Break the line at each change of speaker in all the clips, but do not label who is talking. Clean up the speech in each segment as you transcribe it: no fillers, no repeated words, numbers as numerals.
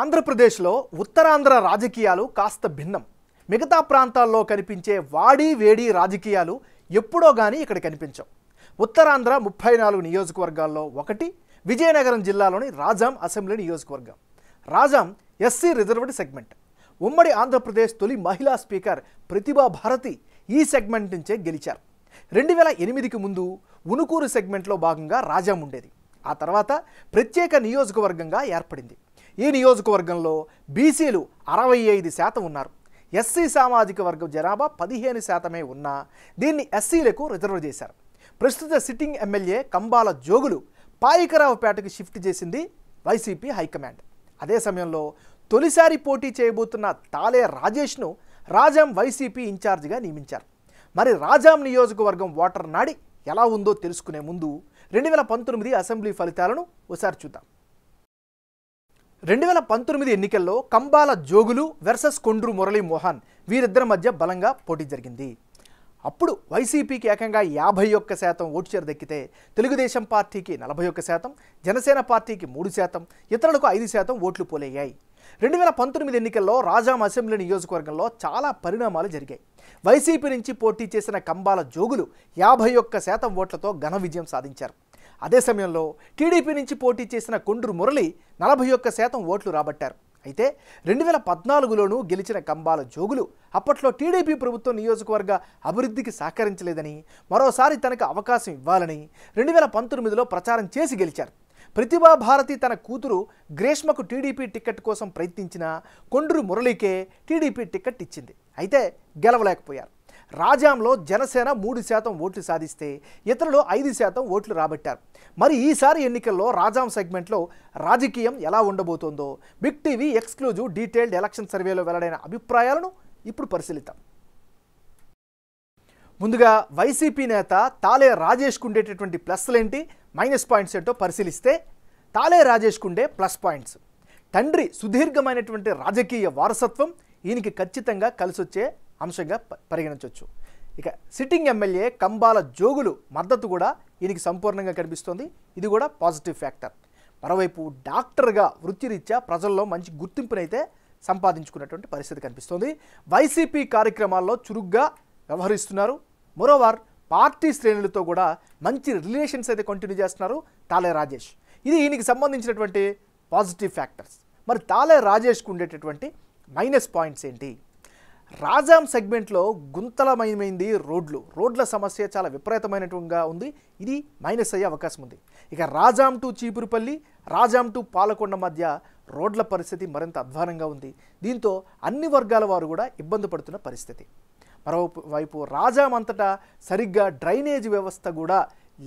ఆంధ్రప్రదేశ్లో ఉత్తరాంధ్ర రాజకీయాలు కాస్త భిన్నం. మిగతా ప్రాంతాల్లో కనిపించే వాడి వేడి రాజకీయాలు ఎప్పుడో గానీ ఇక్కడ కనిపించవు. ఉత్తరాంధ్ర 34 నియోజకవర్గాల్లో ఒకటి విజయనగరం జిల్లాలోని రాజాం అసెంబ్లీ నియోజకవర్గం. Rajam SC reserved segment. ఉమ్మడి ఆంధ్రప్రదేశ్ తొలి మహిళా స్పీకర్ ప్రతిభా భారతి ఈ సెగ్మెంట్ నుంచే గెలిచారు. 2008కి ముందు ఉనుకూరు సెగ్మెంట్లో భాగంగా రాజాం ఉండేది. ఆ తర్వాత ప్రత్యేక నియోజకవర్గంగా ఏర్పడింది. ఈ నియోజకవర్గంలో బీసీలు 65% ఉన్నారు. ఎస్సీ సామాజిక వర్గం జనాభా 15% ఉన్నా దీన్ని ఎస్సీలకు రిజర్వ్ చేశారు. ప్రస్తుత sitting MLA Kambala Jogulu పాయికరావుపేటకు shift చేసింది వైసీపీ హైకమాండ్. అదే సమయంలో తొలిసారి పోటీ చేయబోతున్న తాలే రాజేష్ను రాజాం వైసీపీ ఇన్ఛార్జిగా నియమించారు. మరి రాజాం నియోజకవర్గం ఓటర్ నాడి ఎలా ఉందో తెలుసుకునే ముందు 2019 అసెంబ్లీ ఫలితాలను ఒకసారి చూద్దాం. 2019 ఎన్నికల్లో కంబాల జోగులు వర్సెస్ కొండ్రు మురళీమోహన్ వీరిద్దరి మధ్య బలంగా పోటీ జరిగింది. అప్పుడు వైసీపీకి ఏకంగా 51% ఓటు షేర్ దక్కితే తెలుగుదేశం పార్టీకి 41%, జనసేన పార్టీకి 3%, ఇతరులకు 5% ఓట్లు పోలయ్యాయి. 2019 ఎన్నికల్లో రాజాం అసెంబ్లీ నియోజకవర్గంలో చాలా పరిణామాలు జరిగాయి. వైసీపీ నుంచి పోటీ చేసిన కంబాల జోగులు 51% ఓట్లతో ఘన విజయం సాధించారు. అదే సమయంలో టీడీపీ నుంచి పోటీ చేసిన కొండ్రు మురళి 41% ఓట్లు రాబట్టారు. అయితే 2014లోనూ గెలిచిన కంబాల జోగులు అప్పట్లో టీడీపీ ప్రభుత్వం నియోజకవర్గ అభివృద్ధికి సహకరించలేదని, మరోసారి తనకు అవకాశం ఇవ్వాలని 2019లో ప్రచారం చేసి గెలిచారు. ప్రతిభా భారతి తన కూతురు గ్రేష్మకు టీడీపీ టికెట్ కోసం ప్రయత్నించిన కొండ్రు మురళికే టీడీపీ టికెట్ ఇచ్చింది. అయితే గెలవలేకపోయారు. రాజాంలో జనసేన 3% ఓట్లు సాధిస్తే ఇతరులు 5% ఓట్లు రాబట్టారు. మరి ఈసారి ఎన్నికల్లో రాజాం సెగ్మెంట్లో రాజకీయం ఎలా ఉండబోతోందో big TV exclusive detailed election సర్వేలో వెల్లడైన అభిప్రాయాలను ఇప్పుడు పరిశీలిద్దాం. ముందుగా వైసీపీ నేత తాలే రాజేష్కు ఉండేటటువంటి ప్లస్లేంటి, మైనస్ పాయింట్స్ ఏంటో పరిశీలిస్తే తాలే రాజేష్కు ఉండే ప్లస్ పాయింట్స్: తండ్రి సుదీర్ఘమైనటువంటి రాజకీయ వారసత్వం ఈయనకి ఖచ్చితంగా కలిసొచ్చే అంశంగా పరిగణించవచ్చు. ఇక సిట్టింగ్ ఎమ్మెల్యే కంబాల జోగులు మద్దతు కూడా ఈయనకి సంపూర్ణంగా కనిపిస్తోంది. ఇది కూడా పాజిటివ్ ఫ్యాక్టర్. మరోవైపు డాక్టర్గా వృత్తిరీత్యా ప్రజల్లో మంచి గుర్తింపునైతే సంపాదించుకున్నటువంటి పరిస్థితి కనిపిస్తోంది. వైసీపీ కార్యక్రమాల్లో చురుగ్గా వ్యవహరిస్తున్నారు. మరోవార్ పార్టీ శ్రేణులతో కూడా మంచి రిలేషన్స్ అయితే కంటిన్యూ చేస్తున్నారు తాలే రాజేష్. ఇది ఈయనకి సంబంధించినటువంటి పాజిటివ్ ఫ్యాక్టర్స్. మరి తాలే రాజేష్కు ఉండేటటువంటి మైనస్ పాయింట్స్ ఏంటి? రాజాం సెగ్మెంట్లో గుంతలమయమైంది రోడ్ల సమస్య చాలా విపరీతమైనట్టుగా ఉంది. ఇది మైనస్ అయ్యే అవకాశం ఉంది. ఇక రాజాం టు చీపురుపల్లి, రాజాం టు పాలకొండ మధ్య రోడ్ల పరిస్థితి మరింత అధ్వానంగా ఉంది. దీంతో అన్ని వర్గాల వారు కూడా ఇబ్బంది పడుతున్న పరిస్థితి. మరోవైపు రాజాం అంతటా సరిగ్గా డ్రైనేజ్ వ్యవస్థ కూడా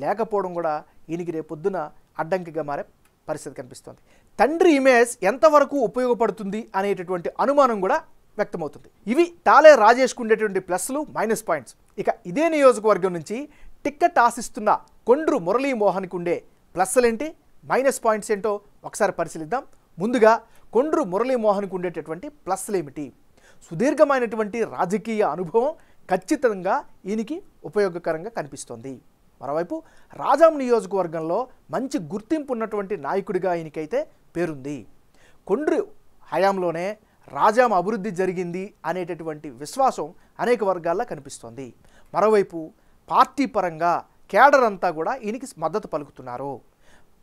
లేకపోవడం కూడా ఈయనకి రేపొద్దున అడ్డంకిగా మారే పరిస్థితి కనిపిస్తోంది. తండ్రి ఇమేజ్ ఎంతవరకు ఉపయోగపడుతుంది అనేటటువంటి అనుమానం కూడా వ్యక్తమవుతుంది. ఇవి తాలే రాజేష్కు ఉండేటువంటి ప్లస్లు, మైనస్ పాయింట్స్. ఇక ఇదే నియోజకవర్గం నుంచి టిక్కెట్ ఆశిస్తున్న కొండ్రు మురళీమోహన్కి ఉండే ప్లస్లేంటి, మైనస్ పాయింట్స్ ఏంటో ఒకసారి పరిశీలిద్దాం. ముందుగా కొండ్రు మురళీమోహన్కి ఉండేటటువంటి ప్లస్లు ఏమిటి? సుదీర్ఘమైనటువంటి రాజకీయ అనుభవం ఖచ్చితంగా ఈయనకి ఉపయోగకరంగా కనిపిస్తోంది. మరోవైపు రాజాం నియోజకవర్గంలో మంచి గుర్తింపు ఉన్నటువంటి నాయకుడిగా ఈయనకైతే పేరుంది. కొండ్రు హయాంలోనే రాజాం అభివృద్ధి జరిగింది అనేటటువంటి విశ్వాసం అనేక వర్గాల్లో కనిపిస్తోంది. మరోవైపు పార్టీ పరంగా కేడర్ అంతా కూడా ఈయనకి మద్దతు పలుకుతున్నారు.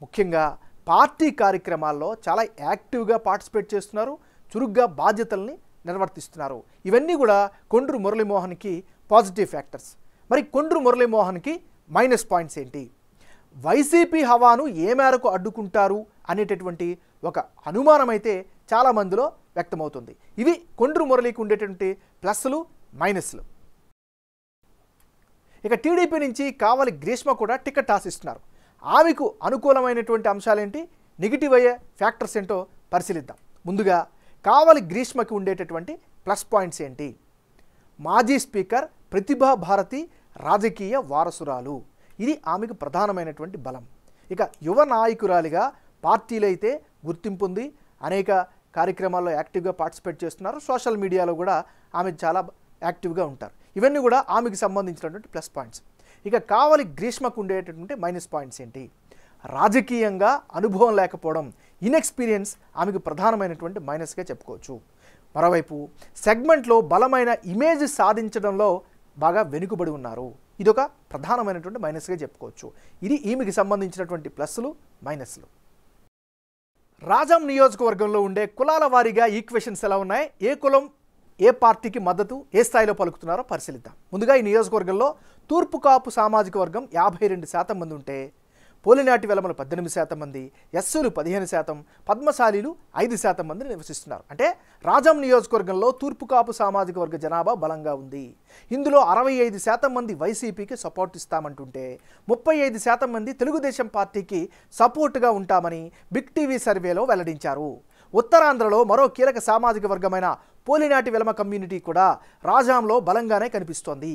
ముఖ్యంగా పార్టీ కార్యక్రమాల్లో చాలా యాక్టివ్గా పార్టిసిపేట్ చేస్తున్నారు, చురుగ్గా బాధ్యతల్ని నిర్వర్తిస్తున్నారు. ఇవన్నీ కూడా కొండ్రు మురళీమోహన్కి పాజిటివ్ ఫ్యాక్టర్స్. మరి కొండ్రు మురళీమోహన్కి మైనస్ పాయింట్స్ ఏంటి? వైసీపీ హవాను ఏ మేరకు అడ్డుకుంటారు అనేటటువంటి ఒక అనుమానం అయితే చాలామందిలో వ్యక్తమవుతుంది. ఇవి కొండ్రు మురళికి ఉండేటువంటి ప్లస్లు, మైనస్లు. ఇక టీడీపీ నుంచి కావలి గ్రీష్మ కూడా టికెట్ ఆశిస్తున్నారు. ఆమెకు అనుకూలమైనటువంటి అంశాలేంటి, నెగిటివ్ అయ్యే ఫ్యాక్టర్స్ ఏంటో పరిశీలిద్దాం. ముందుగా కావలి గ్రీష్మకి ఉండేటటువంటి ప్లస్ పాయింట్స్ ఏంటి? మాజీ స్పీకర్ ప్రతిభా భారతి రాజకీయ వారసురాలు. ఇది ఆమెకు ప్రధానమైనటువంటి బలం. ఇక యువ నాయకురాలిగా పార్టీలో అయితే గుర్తింపు ఉంది. అనేక కార్యక్రమాల్లో యాక్టివ్గా పార్టిసిపేట్ చేస్తున్నారు. సోషల్ మీడియాలో కూడా ఆమె చాలా యాక్టివ్గా ఉంటారు. ఇవన్నీ కూడా ఆమెకు సంబంధించినటువంటి ప్లస్ పాయింట్స్. ఇక కావలి గ్రీష్మకు ఉండేటటువంటి మైనస్ పాయింట్స్ ఏంటి? రాజకీయంగా అనుభవం లేకపోవడం, ఇన్ఎక్స్పీరియన్స్ ఆమెకు ప్రధానమైనటువంటి మైనస్గా చెప్పుకోవచ్చు. మరోవైపు సెగ్మెంట్లో బలమైన ఇమేజ్ సాధించడంలో బాగా వెనుకబడి ఉన్నారు. ఇదొక ప్రధానమైనటువంటి మైనస్గా చెప్పుకోవచ్చు. ఇది ఈమెకి సంబంధించినటువంటి ప్లస్లు మైనస్లు. రాజాం నియోజకవర్గంలో ఉండే కులాల వారీగా ఈక్వేషన్స్ ఎలా ఉన్నాయి, ఏ కులం ఏ పార్టీకి మద్దతు ఏ స్థాయిలో పలుకుతున్నారో పరిశీలిద్దాం. ముందుగా ఈ నియోజకవర్గంలో తూర్పు కాపు సామాజిక వర్గం 52% మంది ఉంటే, పోలినాటి వెలమలు 18% మంది, ఎస్సులు 15%, పద్మశాలీలు 5% మంది నివసిస్తున్నారు. అంటే రాజాం నియోజకవర్గంలో తూర్పు కాపు సామాజిక వర్గ జనాభా బలంగా ఉంది. ఇందులో 65% మంది వైసీపీకి సపోర్ట్ ఇస్తామంటుంటే, 35% మంది తెలుగుదేశం పార్టీకి సపోర్టుగా ఉంటామని బిగ్ టీవీ సర్వేలో వెల్లడించారు. ఉత్తరాంధ్రలో మరో కీలక సామాజిక వర్గమైన పోలినాటి వెలమ కమ్యూనిటీ కూడా రాజాంలో బలంగానే కనిపిస్తోంది.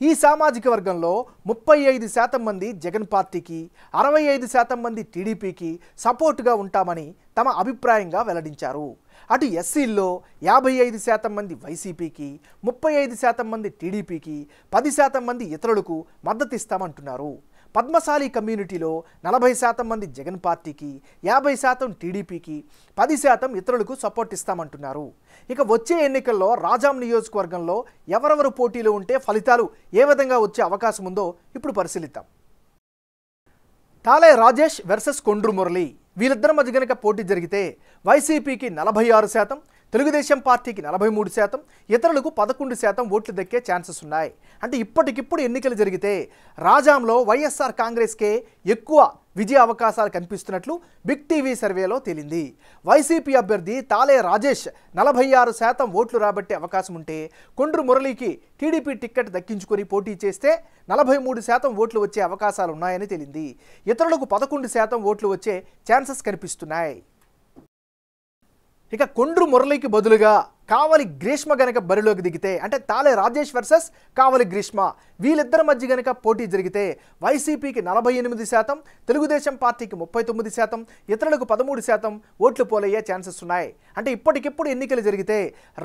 ఈ సామాజిక వర్గంలో 35% మంది జగన్ పార్టీకి, 65% మంది టీడీపీకి సపోర్టుగా ఉంటామని తమ అభిప్రాయంగా వెల్లడించారు. అటు ఎస్సీల్లో 55% మంది వైసీపీకి, 35% మంది టీడీపీకి, 10% మంది ఇతరులకు మద్దతిస్తామంటున్నారు. పద్మశాలి కమ్యూనిటీలో 40% మంది జగన్ పార్టీకి, 50% టీడీపీకి, 10% ఇతరులకు సపోర్ట్ ఇస్తామంటున్నారు. ఇక వచ్చే ఎన్నికల్లో రాజాం నియోజకవర్గంలో ఎవరెవరు పోటీలో ఉంటే ఫలితాలు ఏ విధంగా వచ్చే అవకాశం ఉందో ఇప్పుడు పరిశీలిద్దాం. తాలే రాజేష్ వర్సెస్ కొండ్రు మురళి, వీళ్ళిద్దరి మధ్య గనక పోటీ జరిగితే వైసీపీకి 46%, తెలుగుదేశం పార్టీకి 43%, ఇతరులకు 11% ఓట్లు దక్కే ఛాన్సెస్ ఉన్నాయి. అంటే ఇప్పటికిప్పుడు ఎన్నికలు జరిగితే రాజాంలో వైఎస్ఆర్ కాంగ్రెస్కే ఎక్కువ విజయ అవకాశాలు కనిపిస్తున్నట్లు బిగ్ టీవీ సర్వేలో తేలింది. వైసీపీ అభ్యర్థి తాలే రాజేష్ 46% ఓట్లు రాబట్టే అవకాశం ఉంటే, కొండ్రు మురళికి టీడీపీ టిక్కెట్ దక్కించుకొని పోటీ చేస్తే 43% ఓట్లు వచ్చే అవకాశాలు ఉన్నాయని తేలింది. ఇతరులకు 11% ఓట్లు వచ్చే ఛాన్సెస్ కనిపిస్తున్నాయి. ఇక కొండ్రు మురళికి బదులుగా కావలి గ్రీష్మ గనక బరిలోకి దిగితే, అంటే తాలే రాజేష్ వర్సెస్ కావలి గ్రీష్మ, వీళ్ళిద్దరి మధ్య గనక పోటీ జరిగితే వైసీపీకి 48%, తెలుగుదేశం పార్టీకి 39%, ఇతరులకు 13% ఓట్లు పోలయ్యే ఛాన్సెస్ ఉన్నాయి. అంటే ఇప్పటికిప్పుడు ఎన్నికలు జరిగితే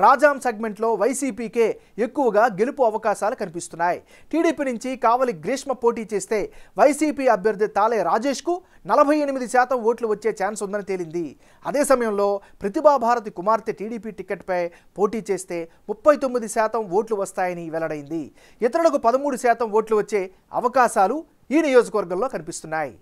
రాజాం సెగ్మెంట్లో వైసీపీకే ఎక్కువగా గెలుపు అవకాశాలు కనిపిస్తున్నాయి. టీడీపీ నుంచి కావలి గ్రీష్మ పోటీ చేస్తే వైసీపీ అభ్యర్థి తాలే రాజేష్కు 48% ఓట్లు వచ్చే ఛాన్స్ ఉందని తేలింది. అదే సమయంలో ప్రతిభాభారతి కుమార్తె టీడీపీ టికెట్పై పోటీ చేస్తే 39% ఓట్లు వస్తాయని వెల్లడైంది. ఇతరులకు 13% ఓట్లు వచ్చే అవకాశాలు ఈ నియోజకవర్గంలో కనిపిస్తున్నాయి.